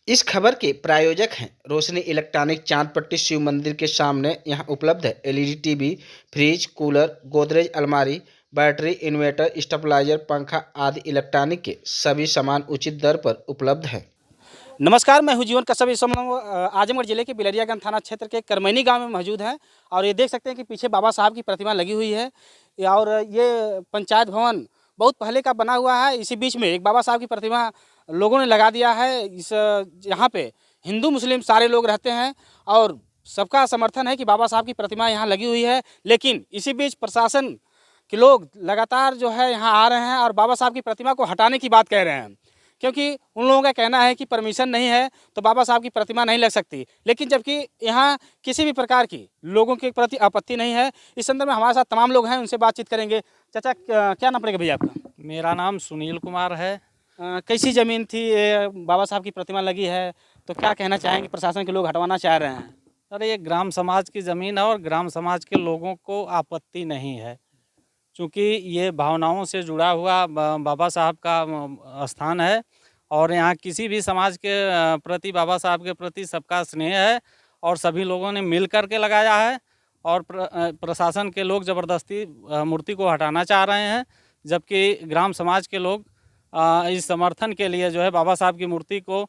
इस खबर के प्रायोजक हैं रोशनी इलेक्ट्रॉनिक चांदपट्टी शिव मंदिर के सामने। यहाँ उपलब्ध है LED TV, fridge, cooler, Godrej अलमारी, बैटरी, इन्वर्टर, स्टेबलाइजर, पंखा आदि इलेक्ट्रॉनिक के सभी सामान उचित दर पर उपलब्ध हैं। नमस्कार, मैं हूं जीवन कश्यप। इस समय आजमगढ़ जिले के बिलरियागंज थाना क्षेत्र के करमैनी गांव में मौजूद हैं और ये देख सकते हैं कि पीछे बाबा साहब की प्रतिमा लगी हुई है और ये पंचायत भवन बहुत पहले का बना हुआ है। इसी बीच में एक बाबा साहब की प्रतिमा लोगों ने लगा दिया है। इस यहाँ पे हिंदू मुस्लिम सारे लोग रहते हैं और सबका समर्थन है कि बाबा साहब की प्रतिमा यहाँ लगी हुई है। लेकिन इसी बीच प्रशासन के लोग लगातार जो है यहाँ आ रहे हैं और बाबा साहब की प्रतिमा को हटाने की बात कह रहे हैं, क्योंकि उन लोगों का कहना है कि परमिशन नहीं है तो बाबा साहब की प्रतिमा नहीं लग सकती। लेकिन जबकि यहाँ किसी भी प्रकार की लोगों के प्रति आपत्ति नहीं है। इस संदर्भ में हमारे साथ तमाम लोग हैं, उनसे बातचीत करेंगे। चाचा, क्या नाम पड़ेगा भैया आपका? मेरा नाम सुनील कुमार है। कैसी ज़मीन थी, बाबा साहब की प्रतिमा लगी है तो क्या कहना चाहेंगे? प्रशासन के लोग हटवाना चाह रहे हैं। सर, ये ग्राम समाज की ज़मीन है और ग्राम समाज के लोगों को आपत्ति नहीं है, क्योंकि ये भावनाओं से जुड़ा हुआ बाबा साहब का स्थान है और यहाँ किसी भी समाज के प्रति, बाबा साहब के प्रति सबका स्नेह है और सभी लोगों ने मिल कर के लगाया है। और प्रशासन के लोग ज़बरदस्ती मूर्ति को हटाना चाह रहे हैं, जबकि ग्राम समाज के लोग इस समर्थन के लिए जो है बाबा साहब की मूर्ति को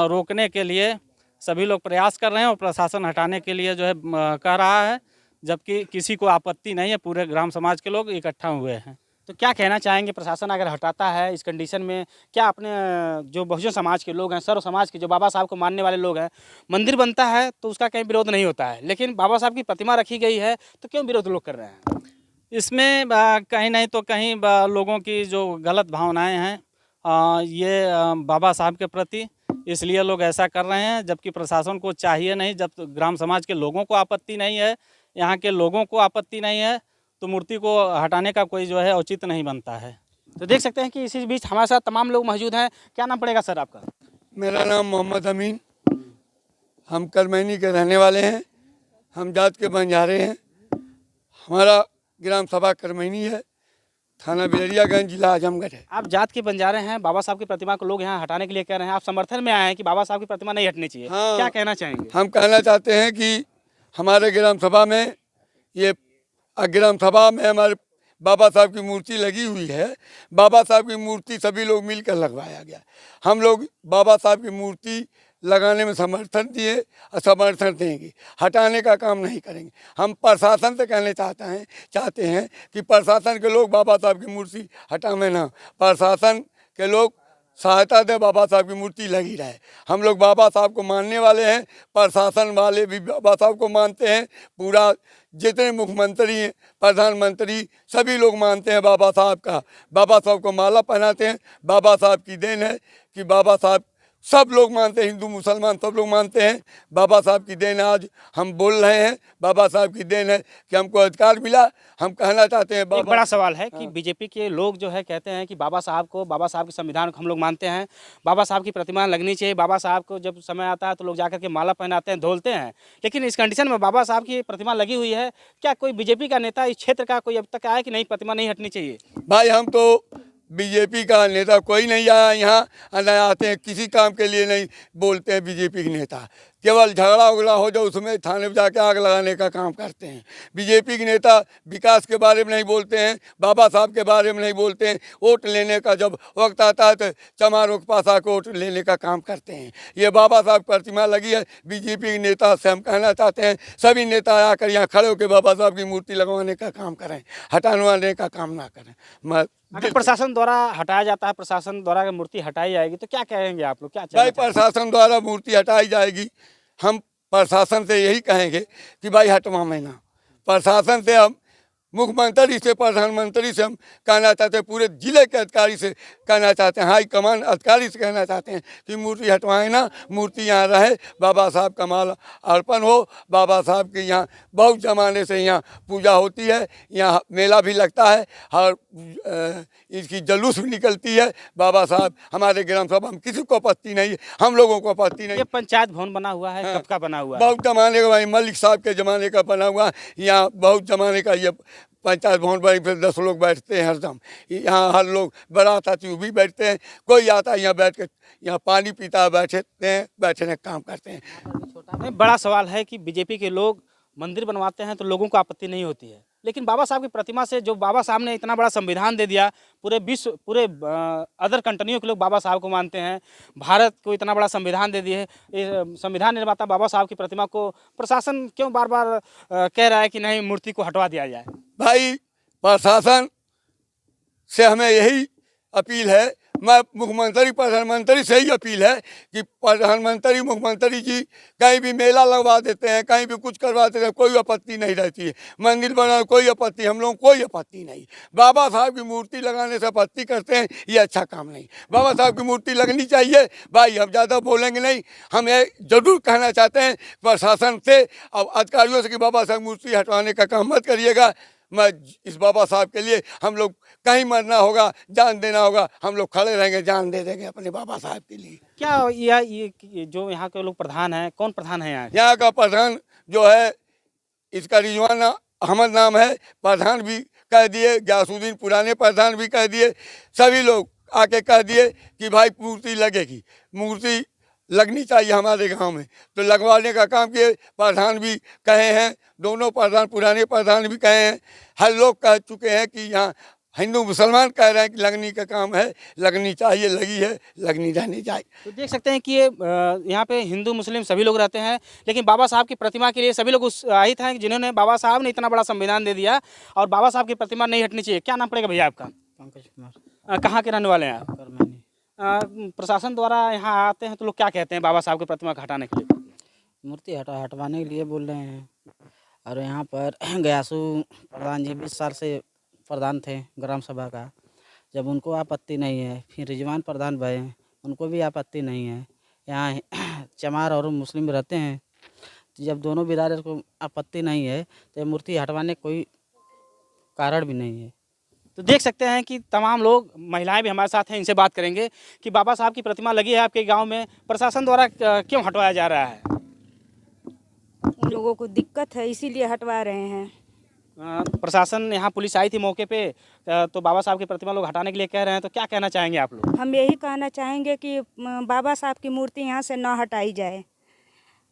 रोकने के लिए सभी लोग प्रयास कर रहे हैं और प्रशासन हटाने के लिए जो है कह रहा है, जबकि किसी को आपत्ति नहीं है। पूरे ग्राम समाज के लोग इकट्ठा हुए हैं। तो क्या कहना चाहेंगे, प्रशासन अगर हटाता है इस कंडीशन में, क्या अपने जो बहुजन समाज के लोग हैं, सर्व समाज के जो बाबा साहब को मानने वाले लोग हैं, मंदिर बनता है तो उसका कहीं विरोध नहीं होता है, लेकिन बाबा साहब की प्रतिमा रखी गई है तो क्यों विरोध लोग कर रहे हैं? इसमें कहीं नहीं तो कहीं लोगों की जो गलत भावनाएं हैं ये बाबा साहब के प्रति, इसलिए लोग ऐसा कर रहे हैं। जबकि प्रशासन को चाहिए नहीं, जब ग्राम समाज के लोगों को आपत्ति नहीं है, यहाँ के लोगों को आपत्ति नहीं है, तो मूर्ति को हटाने का कोई जो है औचित्य नहीं बनता है। तो देख सकते हैं कि इसी बीच हमारे साथ तमाम लोग मौजूद हैं। क्या नाम पड़ेगा सर आपका? मेरा नाम मोहम्मद अमीन। हम करमैनी के रहने वाले हैं। हम जात के बंजारे हैं। हमारा ग्राम सभा करमैनी है, थाना बिलरियागंज, जिला आजमगढ़ है। आप जात के बंजारे हैं, बाबा साहब की प्रतिमा को लोग यहाँ हटाने के लिए कह रहे हैं, आप समर्थन में आए हैं कि बाबा साहब की प्रतिमा नहीं हटनी चाहिए। हाँ, क्या कहना चाहेंगे? हम कहना चाहते हैं कि हमारे ग्राम सभा में ये ग्राम सभा में हमारे बाबा साहब की मूर्ति लगी हुई है। बाबा साहब की मूर्ति सभी लोग मिलकर लगवाया गया। हम लोग बाबा साहब की मूर्ति लगाने में समर्थन दिए और समर्थन देंगे, हटाने का काम नहीं करेंगे। हम प्रशासन से कहने चाहते हैं कि प्रशासन के लोग बाबा साहब की मूर्ति हटावे ना, प्रशासन के लोग सहायता दे, बाबा साहब की मूर्ति लगी रहे। हम लोग बाबा साहब को मानने वाले हैं, प्रशासन वाले भी बाबा साहब को मानते हैं। पूरा जितने मुख्यमंत्री हैं, प्रधानमंत्री, सभी लोग मानते हैं बाबा साहब का। बाबा साहब को माला पहनाते हैं। बाबा साहब की देन है कि बाबा साहब सब लोग मानते हैं, हिंदू मुसलमान सब लोग मानते हैं। बाबा साहब की देन आज हम बोल रहे हैं, बाबा साहब की देन है कि हमको अधिकार मिला। हम कहना चाहते हैं एक बड़ा सवाल है कि बीजेपी के लोग जो है कहते हैं कि बाबा साहब के संविधान को हम लोग मानते हैं, बाबा साहब की प्रतिमा लगनी चाहिए, बाबा साहब को जब समय आता है तो लोग जाकर के माला पहनाते हैं, धोलते हैं। लेकिन इस कंडीशन में बाबा साहब की प्रतिमा लगी हुई है, क्या कोई बीजेपी का नेता इस क्षेत्र का कोई अब तक आया कि नहीं, प्रतिमा नहीं हटनी चाहिए? भाई, हम तो बीजेपी का नेता कोई नहीं आया यहाँ, न आते हैं, किसी काम के लिए नहीं बोलते हैं बीजेपी के नेता। केवल झगड़ा उगड़ा हो जाए उसमें थाने में जाके आग लगाने का काम करते हैं। बीजेपी के नेता विकास के बारे में नहीं बोलते हैं, बाबा साहब के बारे में नहीं बोलते हैं। वोट लेने का जब वक्त आता है तो चमारों के पास आकर वोट लेने का काम करते हैं। ये बाबा साहब की प्रतिमा लगी है। बीजेपी के नेता से हम कहना चाहते हैं, सभी नेता आकर यहाँ खड़े होकर बाबा साहब की मूर्ति लगवाने का काम करें, हटाने का काम ना करें। अगर प्रशासन द्वारा हटाया जाता है, प्रशासन द्वारा मूर्ति हटाई जाएगी तो क्या कहेंगे आप लोग? क्या भाई, प्रशासन द्वारा मूर्ति हटाई जाएगी, हम प्रशासन से यही कहेंगे कि भाई हटवाएं ना। प्रशासन से हम मुख्यमंत्री से, प्रधानमंत्री से हम कहना चाहते हैं, पूरे जिले के अधिकारी से कहना चाहते हैं, हाई कमान अधिकारी से कहना चाहते हैं कि मूर्ति हटवाएं ना, मूर्ति यहाँ रहे, बाबा साहब का माला अर्पण हो। बाबा साहब की यहाँ बहुत ज़माने से यहाँ पूजा होती है, यहाँ मेला भी लगता है और इसकी जुलूस भी निकलती है। बाबा साहब हमारे ग्राम सभा में किसी को आपत्ति नहीं है, हम लोगों को आपत्ति नहीं। ये पंचायत भवन बना हुआ है, कब का बना हुआ है? बहुत ज़माने का, भाई मलिक साहब के ज़माने का बना हुआ है। यहाँ बहुत ज़माने का ये पंचायत भवन पर फिर 10 लोग बैठते हैं हरदम। यहाँ हर लोग बारात आती भी बैठते हैं, कोई आता है यहाँ बैठ के यहाँ पानी पीता है, बैठने का काम करते हैं। नहीं, बड़ा सवाल है कि बीजेपी के लोग मंदिर बनवाते हैं तो लोगों को आपत्ति नहीं होती है, लेकिन बाबा साहब की प्रतिमा से जो बाबा साहब ने इतना बड़ा संविधान दे दिया, पूरे विश्व पूरे अदर कंट्रियों के लोग बाबा साहब को मानते हैं, भारत को इतना बड़ा संविधान दे दिए, संविधान निर्माता बाबा साहब की प्रतिमा को प्रशासन क्यों बार बार कह रहा है कि नहीं मूर्ति को हटवा दिया जाए? भाई प्रशासन से हमें यही अपील है, मैं मुख्यमंत्री प्रधानमंत्री से ही अपील है कि प्रधानमंत्री मुख्यमंत्री जी कहीं भी मेला लगवा देते हैं, कहीं भी कुछ करवा देते हैं, कोई आपत्ति नहीं रहती है। मंदिर बनाने कोई आपत्ति, हम लोग कोई आपत्ति नहीं। बाबा साहब की मूर्ति लगाने से आपत्ति करते हैं, ये अच्छा काम नहीं। बाबा साहब की मूर्ति लगनी चाहिए। भाई हम ज़्यादा बोलेंगे नहीं, हम ये जरूर कहना चाहते हैं प्रशासन से और अधिकारियों से कि बाबा साहब मूर्ति हटवाने का काम मत करिएगा। मैं इस बाबा साहब के लिए हम लोग कहीं मरना होगा, जान देना होगा, हम लोग खड़े रहेंगे, जान दे देंगे अपने बाबा साहब के लिए। क्या ये जो यहाँ के लोग प्रधान हैं, कौन प्रधान है यहाँ का प्रधान जो है इसका रिजवान अहमद नाम है, प्रधान भी कह दिए, गयासुद्दीन पुराने प्रधान भी कह दिए, सभी लोग आके कह दिए कि भाई मूर्ति लगेगी, मूर्ति लगनी चाहिए हमारे गांव में, तो लगवाने का काम किए। प्रधान भी कहे हैं, दोनों प्रधान पुराने प्रधान भी कहे हैं, हर लोग कह चुके हैं कि यहाँ हिंदू मुसलमान कह रहे हैं कि लगनी का काम है, लगनी चाहिए, लगी है, लगनी रहनी चाहिए। तो देख सकते हैं कि ये यहाँ पे हिंदू मुस्लिम सभी लोग रहते हैं, लेकिन बाबा साहब की प्रतिमा के लिए सभी लोग उत्साहित हैं जिन्होंने बाबा साहब ने इतना बड़ा संविधान दे दिया और बाबा साहब की प्रतिमा नहीं हटनी चाहिए। क्या नाम पड़ेगा भैया आपका? पंकज कुमार। कहाँ के रहने वाले हैं आप? करमैनी। प्रशासन द्वारा यहाँ आते हैं तो लोग क्या कहते हैं बाबा साहब की प्रतिमा को हटाने के लिए? मूर्ति हटवाने के लिए बोल रहे हैं। और यहाँ पर गयासू प्रधान जी 20 साल से प्रधान थे ग्राम सभा का, जब उनको आपत्ति नहीं है, फिर रिजवान प्रधान भये, उनको भी आपत्ति नहीं है। यहाँ चमार और मुस्लिम रहते हैं, तो जब दोनों बिरादर को आपत्ति नहीं है तो मूर्ति हटवाने कोई कारण भी नहीं है। तो देख सकते हैं कि तमाम लोग, महिलाएं भी हमारे साथ हैं, इनसे बात करेंगे कि बाबा साहब की प्रतिमा लगी है आपके गांव में, प्रशासन द्वारा क्यों हटवाया जा रहा है? उन लोगों को दिक्कत है इसीलिए हटवा रहे हैं। प्रशासन, यहाँ पुलिस आई थी मौके पे, तो बाबा साहब की प्रतिमा लोग हटाने के लिए कह रहे हैं, तो क्या कहना चाहेंगे आप लोग? हम यही कहना चाहेंगे कि बाबा साहब की मूर्ति यहाँ से न हटाई जाए।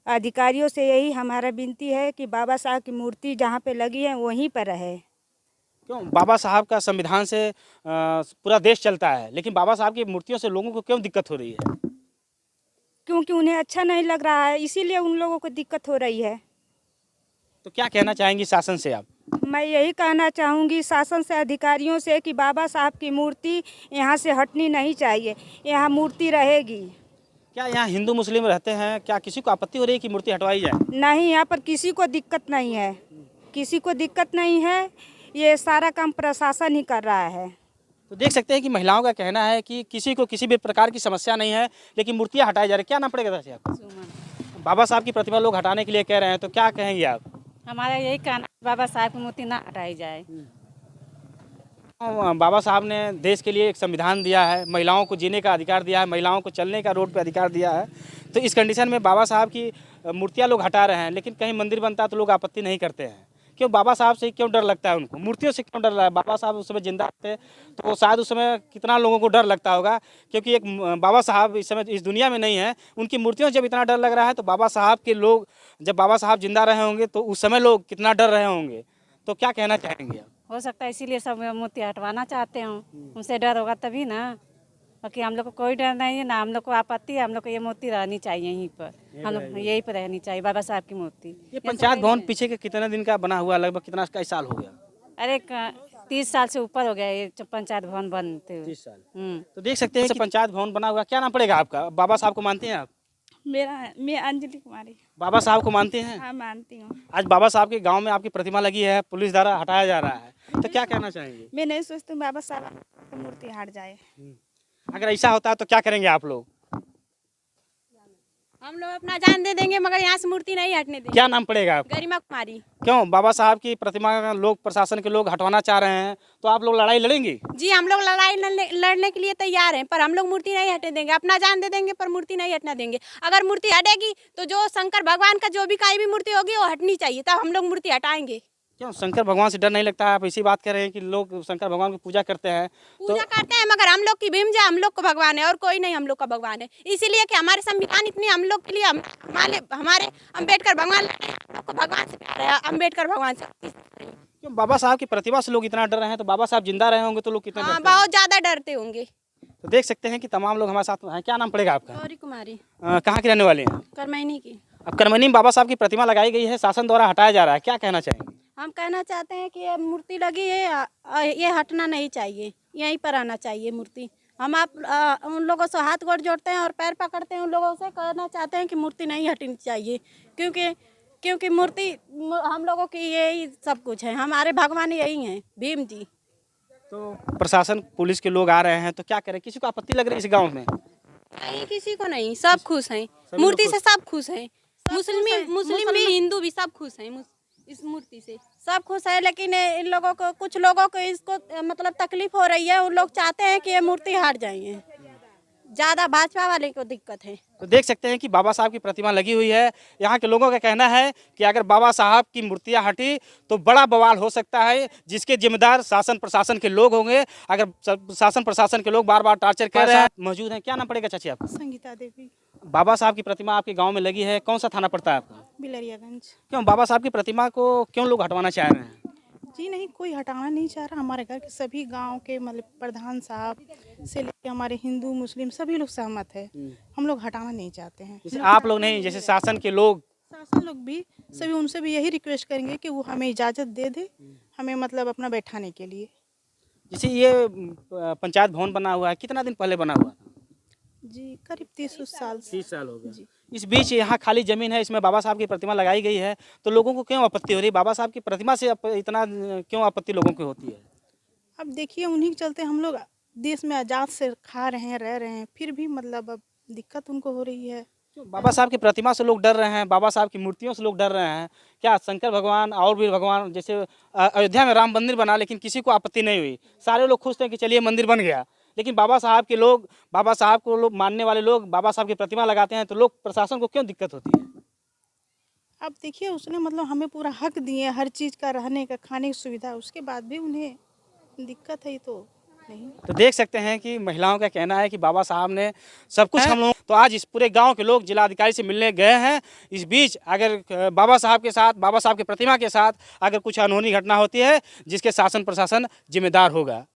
अधिकारियों से यही हमारा विनती है कि बाबा साहब की मूर्ति जहाँ पे लगी है वहीं पर रहे। क्यों? बाबा साहब का संविधान से पूरा देश चलता है, लेकिन बाबा साहब की मूर्तियों से लोगों को क्यों दिक्कत हो रही है? क्योंकि उन्हें अच्छा नहीं लग रहा है, इसीलिए उन लोगों को दिक्कत हो रही है। तो क्या कहना चाहेंगी शासन से आप? मैं यही कहना चाहूँगी शासन से, अधिकारियों से कि बाबा साहब की मूर्ति यहाँ से हटनी नहीं चाहिए, यहाँ मूर्ति रहेगी। क्या यहाँ हिंदू मुस्लिम रहते हैं, क्या किसी को आपत्ति हो रही है कि मूर्ति हटवाई जाए? नहीं, यहाँ पर किसी को दिक्कत नहीं है, किसी को दिक्कत नहीं है, ये सारा काम प्रशासन ही कर रहा है। तो देख सकते हैं कि महिलाओं का कहना है कि किसी को किसी भी प्रकार की समस्या नहीं है, लेकिन मूर्तियाँ हटाई जा रही। क्या नाम पड़ेगा वैसे आपका? बाबा साहब की प्रतिमा लोग हटाने के लिए कह रहे हैं, तो क्या कहेंगे आप? हमारा यही कहना, बाबा साहब की मूर्ति ना हटाई जाए। बाबा साहब ने देश के लिए एक संविधान दिया है, महिलाओं को जीने का अधिकार दिया है, महिलाओं को चलने का रोड पे अधिकार दिया है, तो इस कंडीशन में बाबा साहब की मूर्तियाँ लोग हटा रहे हैं, लेकिन कहीं मंदिर बनता है तो लोग आपत्ति नहीं करते हैं। क्यों? बाबा साहब से क्यों डर लगता है उनको? मूर्तियों से क्यों डर लगा? बाबा साहब उस समय जिंदा थे तो शायद उस समय कितना लोगों को डर लगता होगा, क्योंकि एक बाबा साहब इस समय इस दुनिया में नहीं है, उनकी मूर्तियों से जब इतना डर लग रहा है तो बाबा साहब के लोग, जब बाबा साहब जिंदा रहे होंगे तो उस समय लोग कितना डर रहे होंगे। तो क्या कहना चाहेंगे आप? हो सकता है इसीलिए सब मूर्ति हटवाना चाहते हो, उनसे डर होगा तभी ना। बाकी हम लोग को कोई डर नहीं है ना, हम लोग को आपत्ति है, हम लोग को ये मूर्ति रहनी चाहिए यहीं पर, हम लोग यहीं पर रहनी चाहिए बाबा साहब की मूर्ति। ये पंचायत भवन पीछे के कितने दिन का बना हुआ, लगभग कितना कई साल हो गया? अरे 30 साल से ऊपर हो गया ये पंचायत भवन बनते हुए। 30 साल। तो देख सकते हैं कि पंचायत भवन बना हुआ। क्या नाम पड़ेगा आपका? बाबा साहब को मानते हैं आप? मैं अंजलि कुमारी। बाबा साहब को मानते हैं? हाँ, मानती हूँ। आज बाबा साहब के गांव में आपकी प्रतिमा लगी है, पुलिस द्वारा हटाया जा रहा है, तो क्या कहना चाहेंगे? मैं नहीं सोचती हूँ बाबा साहब की मूर्ति हट जाए। अगर ऐसा होता है तो क्या करेंगे आप लोग? हम लोग अपना जान दे देंगे, मगर यहाँ से मूर्ति नहीं हटने देंगे। क्या नाम पड़ेगा आपका? गरिमा कुमारी। क्यों? बाबा साहब की प्रतिमा का लोग, प्रशासन के लोग हटवाना चाह रहे हैं, तो आप लोग लड़ाई लड़ेंगे? जी, हम लोग लड़ाई लड़ने के लिए तैयार हैं, पर हम लोग मूर्ति नहीं हटने देंगे। अपना जान दे देंगे पर मूर्ति नहीं हटना देंगे। अगर मूर्ति हटेगी तो जो शंकर भगवान का जो भी कहीं भी मूर्ति होगी वो हटनी चाहिए, तब हम लोग मूर्ति हटाएंगे। क्यों शंकर भगवान से डर नहीं लगता है? आप इसी बात कर रहे हैं कि लोग शंकर भगवान की पूजा करते हैं पूजा करते हैं, मगर हम लोग की भीम जी हम लोग को भगवान है और कोई नहीं हम लोग का भगवान है। इसीलिए कि हमारे संविधान इतनी हम लोग के लिए हमारे अम्बेडकर भगवान हम लोग को भगवान से प्यार है, अम्बेडकर भगवान से। क्यों बाबा साहब की प्रतिभा से लोग इतना डर रहे हैं? तो बाबा साहब जिंदा रहे होंगे तो लोग कितने हाँ, डरते हैं? बहुत ज्यादा डरते होंगे। तो देख सकते हैं कि तमाम लोग हमारे साथ हैं। क्या नाम पड़ेगा आपका? गौरी कुमारी कहाँ के रहने वाले हैं? करमैनी की। अब करमनी में बाबा साहब की प्रतिमा लगाई गई है, शासन द्वारा हटाया जा रहा है, क्या कहना चाहेंगे? हम कहना चाहते हैं कि ये मूर्ति लगी है, ये हटना नहीं चाहिए, यहीं पर आना चाहिए मूर्ति। हम उन लोगों से हाथ गोड़ जोड़ते हैं और पैर पकड़ते हैं, उन लोगों से कहना चाहते हैं कि मूर्ति नहीं हटनी चाहिए, क्योंकि मूर्ति हम लोगों की यही सब कुछ है, हमारे भगवान यही हैं, भीम जी। तो प्रशासन पुलिस के लोग आ रहे हैं तो क्या करें? किसी को आपत्ति लग रही है इस गाँव में? नहीं, किसी को नहीं, सब खुश हैं, मूर्ति से सब खुश हैं। मुस्लिम भी हिंदू भी सब खुश हैं इस मूर्ति से, सब खुश है। लेकिन इन लोगों को, कुछ लोगों को इसको मतलब तकलीफ हो रही है, उन लोग चाहते हैं कि ये मूर्ति हट जाए, ज़्यादा भाजपा वाले को दिक्कत है। तो देख सकते हैं कि बाबा साहब की प्रतिमा लगी हुई है। यहाँ के लोगों का कहना है कि अगर बाबा साहब की मूर्तियाँ हटी तो बड़ा बवाल हो सकता है, जिसके जिम्मेदार शासन प्रशासन के लोग होंगे। अगर शासन प्रशासन के लोग बार बार टार्चर कर रहे हैं। मौजूद हैं, क्या नाम पड़ेगा चाची आपका? संगीता देवी, बाबा साहब की प्रतिमा आपके गाँव में लगी है, कौन सा थाना पड़ता है आपका? बिलरियागंज। क्यों बाबा साहब की प्रतिमा को क्यों लोग हटवाना चाह रहे हैं? जी नहीं, कोई हटाना नहीं चाह रहा। हमारे घर के सभी गांव के मतलब प्रधान साहब से लेकर हमारे हिंदू मुस्लिम सभी लोग सहमत है, हम लोग हटाना नहीं चाहते हैं। जैसे आप लोग नहीं, जैसे शासन के लोग, शासन लोग भी सभी उनसे भी यही रिक्वेस्ट करेंगे कि वो हमें इजाज़त दे दे, हमें मतलब अपना बैठाने के लिए। जैसे ये पंचायत भवन बना हुआ है, कितना दिन पहले बना हुआ? जी करीब 30 साल से। 30 साल हो गए। जी। इस बीच यहाँ खाली जमीन है, इसमें बाबा साहब की प्रतिमा लगाई गई है, तो लोगों को क्यों आपत्ति हो रही है? बाबा साहब की प्रतिमा से इतना क्यों आपत्ति लोगों को होती है? अब देखिए, उन्हीं के चलते हम लोग देश में आज़ाद से खा रहे हैं, रह रहे हैं, फिर भी मतलब अब दिक्कत उनको हो रही है। बाबा साहब की प्रतिमा से लोग डर रहे हैं, बाबा साहब की मूर्तियों से लोग डर रहे हैं। क्या शंकर भगवान और भी भगवान, जैसे अयोध्या में राम मंदिर बना, लेकिन किसी को आपत्ति नहीं हुई, सारे लोग खुश थे कि चलिए मंदिर बन गया। लेकिन बाबा साहब के लोग, बाबा साहब को लोग मानने वाले लोग बाबा साहब की प्रतिमा लगाते हैं, तो लोग प्रशासन को क्यों दिक्कत होती है? अब देखिए, उसने मतलब हमें पूरा हक दिए, हर चीज़ का, रहने का, खाने की सुविधा, उसके बाद भी उन्हें दिक्कत है, तो नहीं। तो देख सकते हैं कि महिलाओं का कहना है कि बाबा साहब ने सब कुछ हम लोग, तो आज इस पूरे गांव के लोग जिलाधिकारी से मिलने गए हैं। इस बीच अगर बाबा साहब के साथ, बाबा साहब की प्रतिमा के साथ अगर कुछ अनहोनी घटना होती है, जिसके शासन प्रशासन जिम्मेदार होगा।